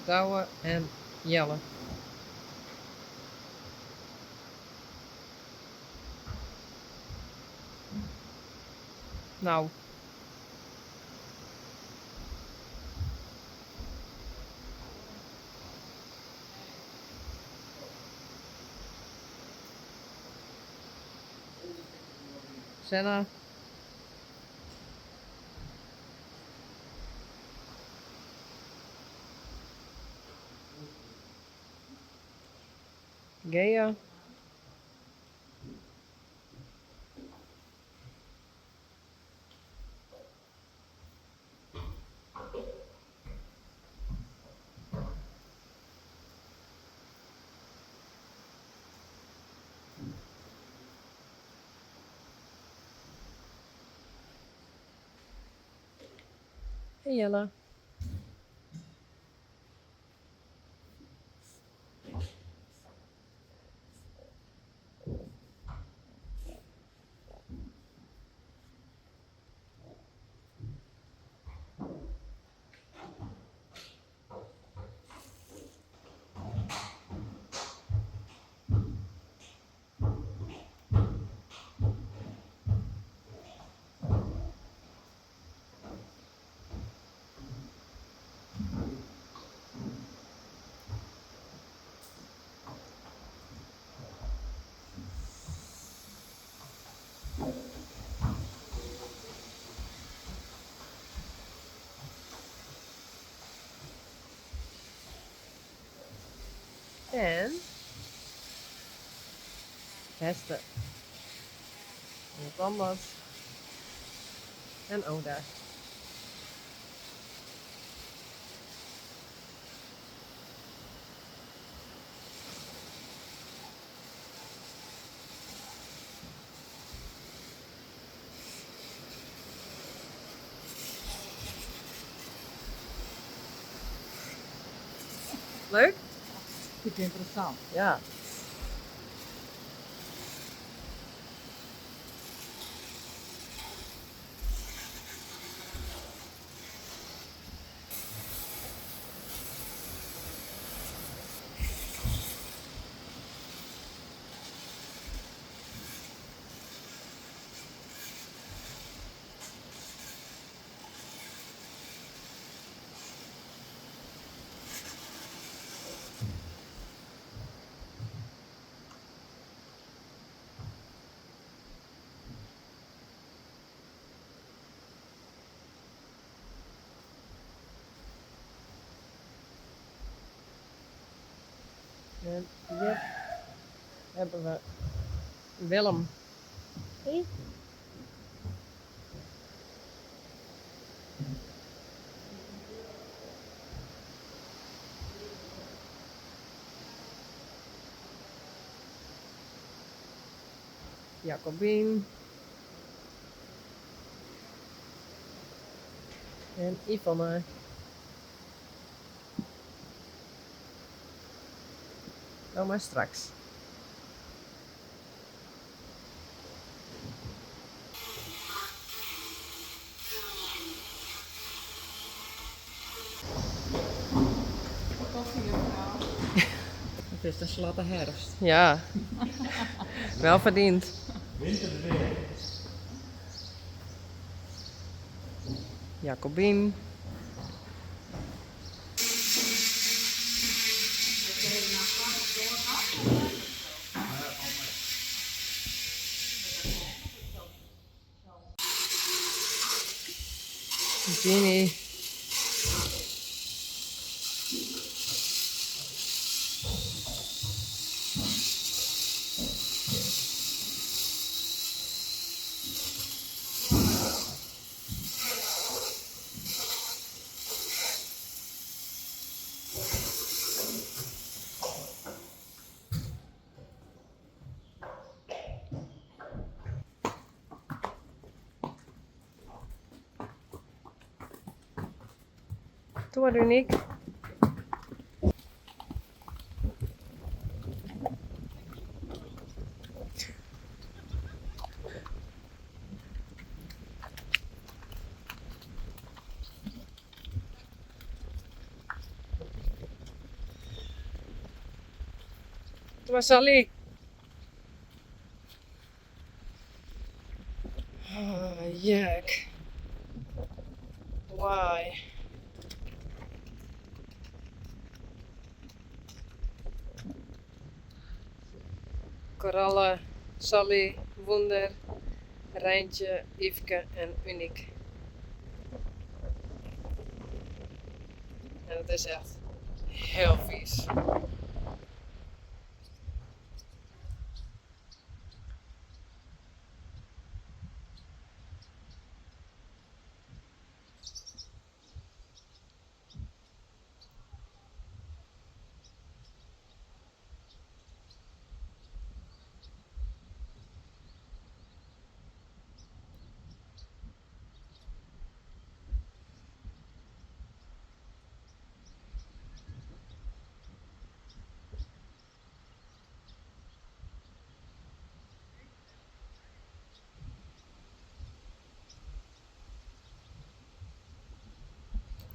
Douwe en Jelle. Nou, Senna. Gea. En Jelle. En Hester. En Thomas. En Oda. Leuk? Super interessant. Ja. En hier hebben we Willem. Hey. Jacobien. En Yvonne. Nou maar straks. Koffie, mevrouw. Het is tenslotte herfst. Ja. Wel verdiend. Jacobien. Ginny. Toen was uniek. maar Sally. Oh, jek. Why? Korallen, Sally, Wunder, Rijntje, Yveske en Uniek. En het is echt heel vies.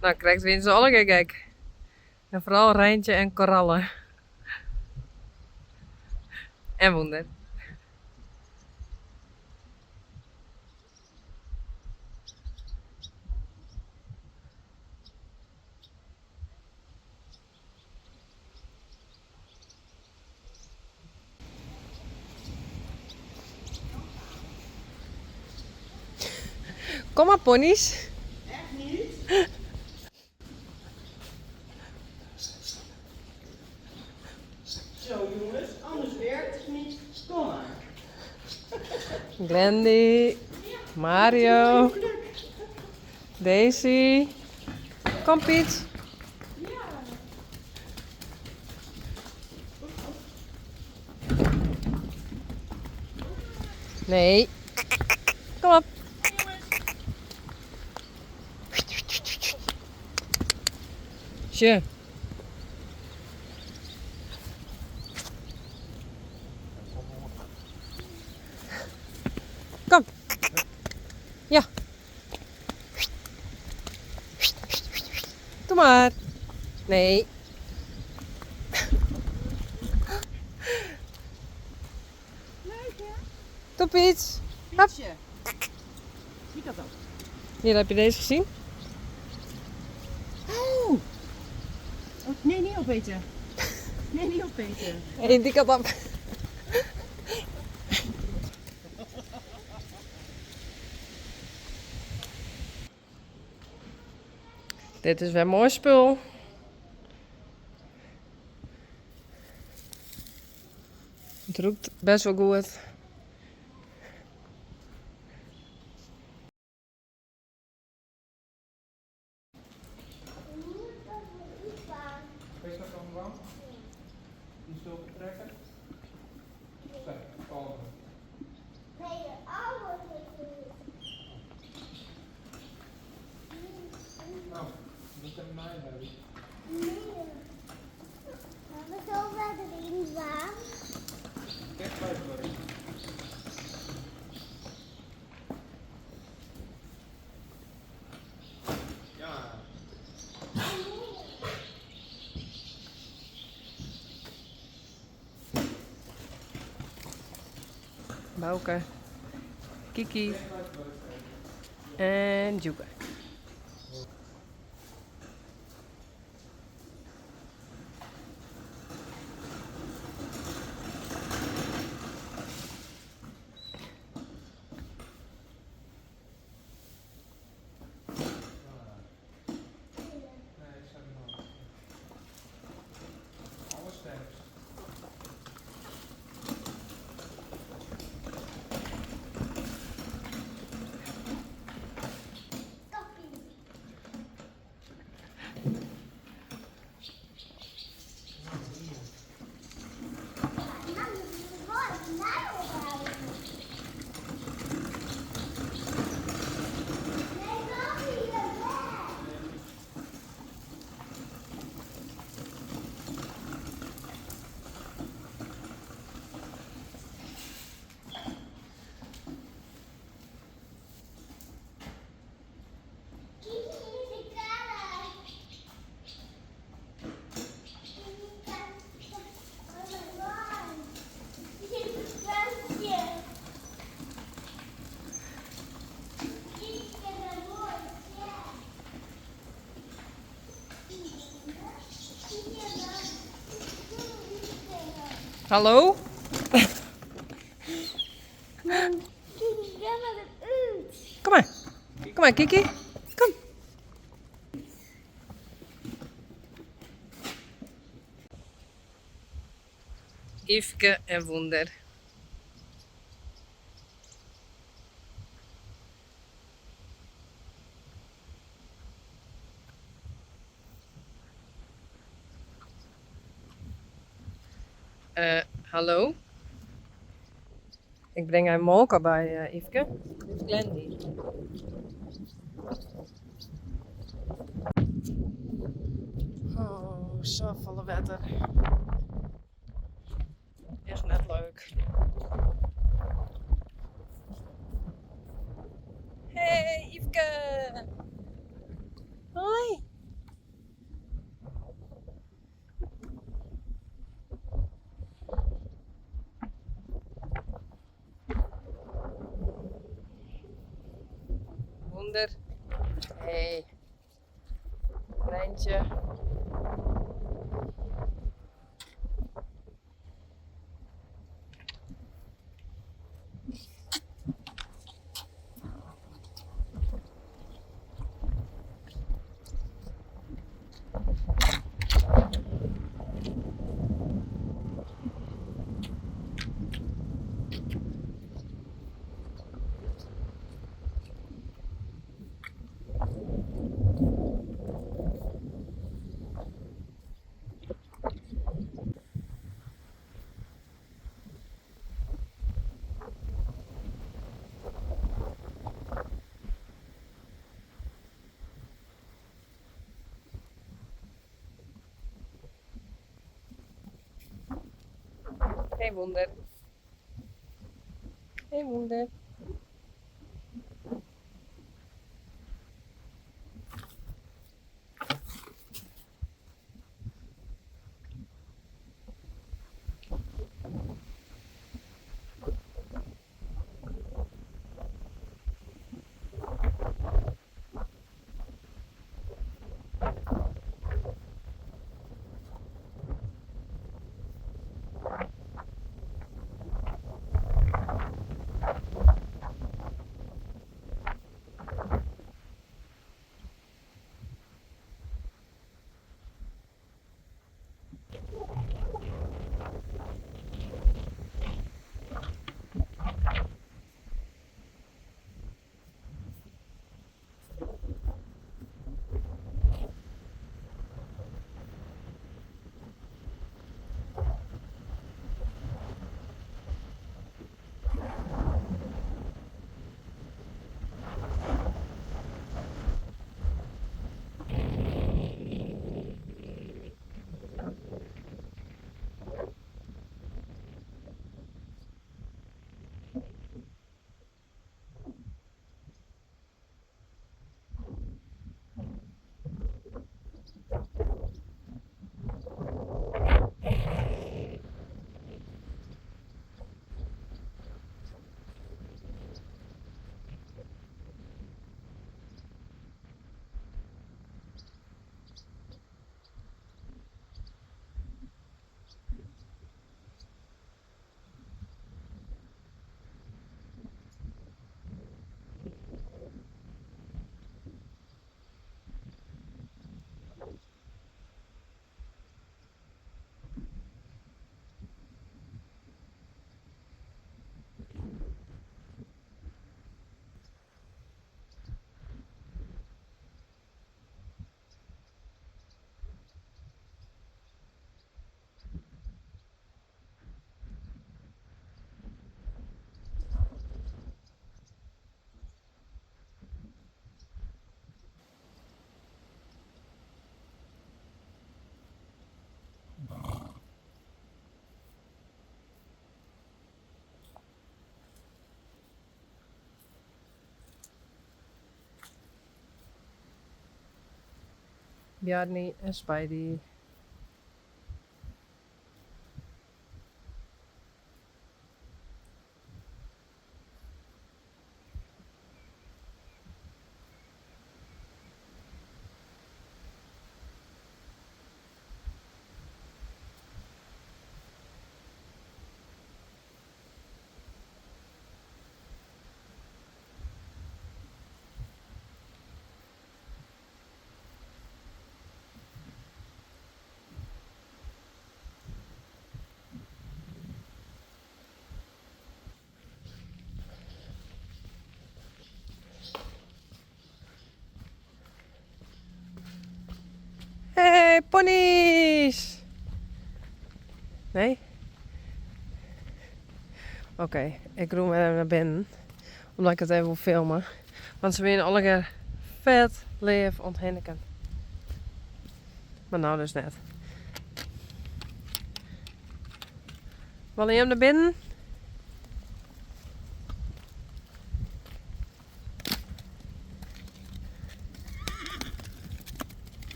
Nou, krijgt weer z'n allen gek. En vooral Rijntje en korallen. En Wunder. Kom maar, ponies. Echt niet? Zo jongens, anders werkt het niet. Kom maar. Glendy, Mario, Daisy. Kom Piet. Nee. Kom op. Tje. Kom. Ja. Doe maar. Nee. Leuk hè? Doe Piet. Pietje. Zie dat ook? Hier, heb je deze gezien? Oh. Oh, nee, niet opeten. Nee, niet opeten. Hey, die kant op. Dit is weer mooi spul. Het roept best wel goed. Wees dat dan warm? Die stil trekken? Zo, kalm. Nou, dat is mij leuk. Echt leuk hoor. Ja. Bouke, Kiki en Joeke. Nee, ik zet hem nog. Alles sterk. Hallo? Kom maar. Kom maar, Kiki. Kom. Yveske en Wonder. Hallo? Ik breng een molka bij Yveske. Dit is Glendy. Oh, zo volle wetter. Echt net leuk. Hey Yveske! Hoi! Wonder. Hey. Rijntje. Hey Wonder. Hey Wonder. Bjarni en Spidey. ponies! Nee? Oké, ik roem hem naar binnen. Omdat ik het even wil filmen. Want ze willen allemaal vet leef onthenneken. Maar nou dus net. Wil je hem naar binnen?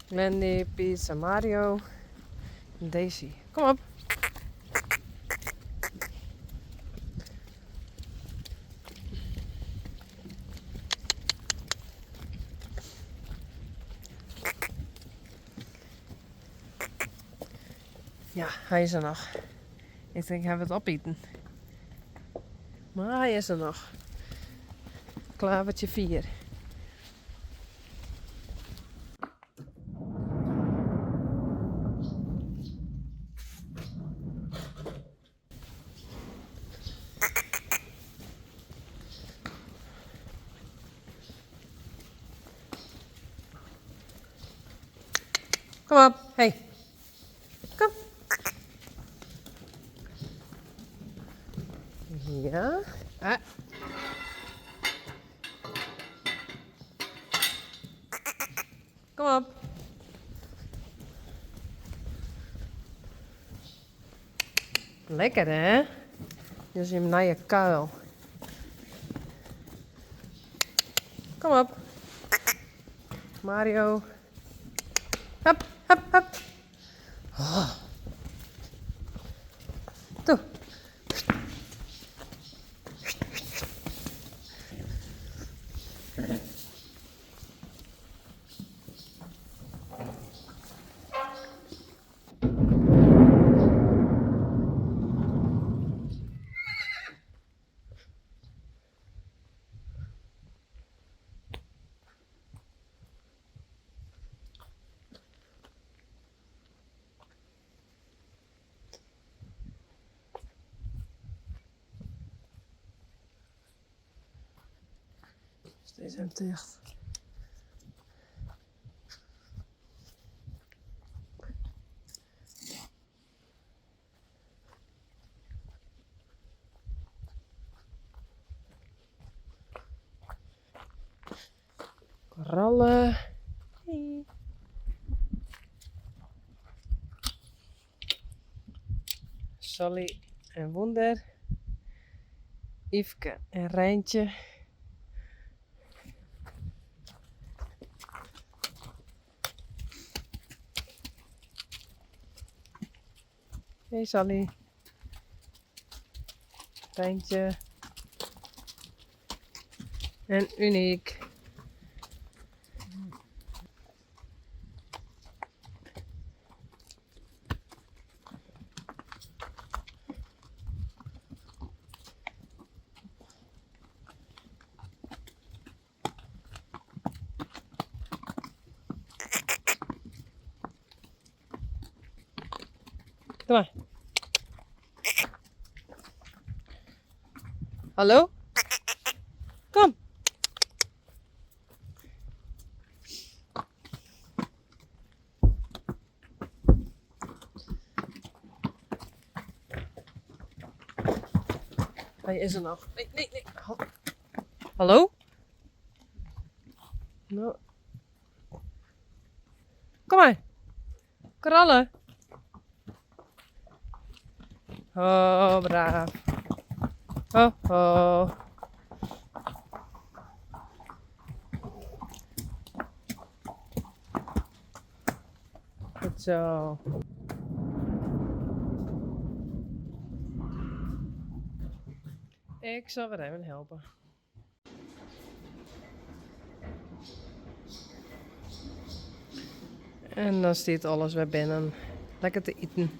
Glendy, Pizza, Mario en Daisy. Kom op. Ja, hij is er nog. Ik denk, hij wil het opeten. Maar hij is er nog. Klavertje 4. Kom op, hey. Kom. Ja. Ah. Kom op. Lekker hè? Dit is hem naar je kuil. Kom op. Mario. Hup, hup, hup. Oh. Toe. Steeds hem dicht. Korallen. Hey. Sally en Wonder. Yveske en Rijntje. Hey Sally. Rijntje. En Uniek. Kom maar. Hallo? Kom. Hij is er nog. Nee, nee, nee. Hallo? Nou. Kom maar. Korallen. Oh, braaf. Oh, oh. Goed zo. Ik zal weer even helpen. En dan staat alles weer binnen. Lekker te eten.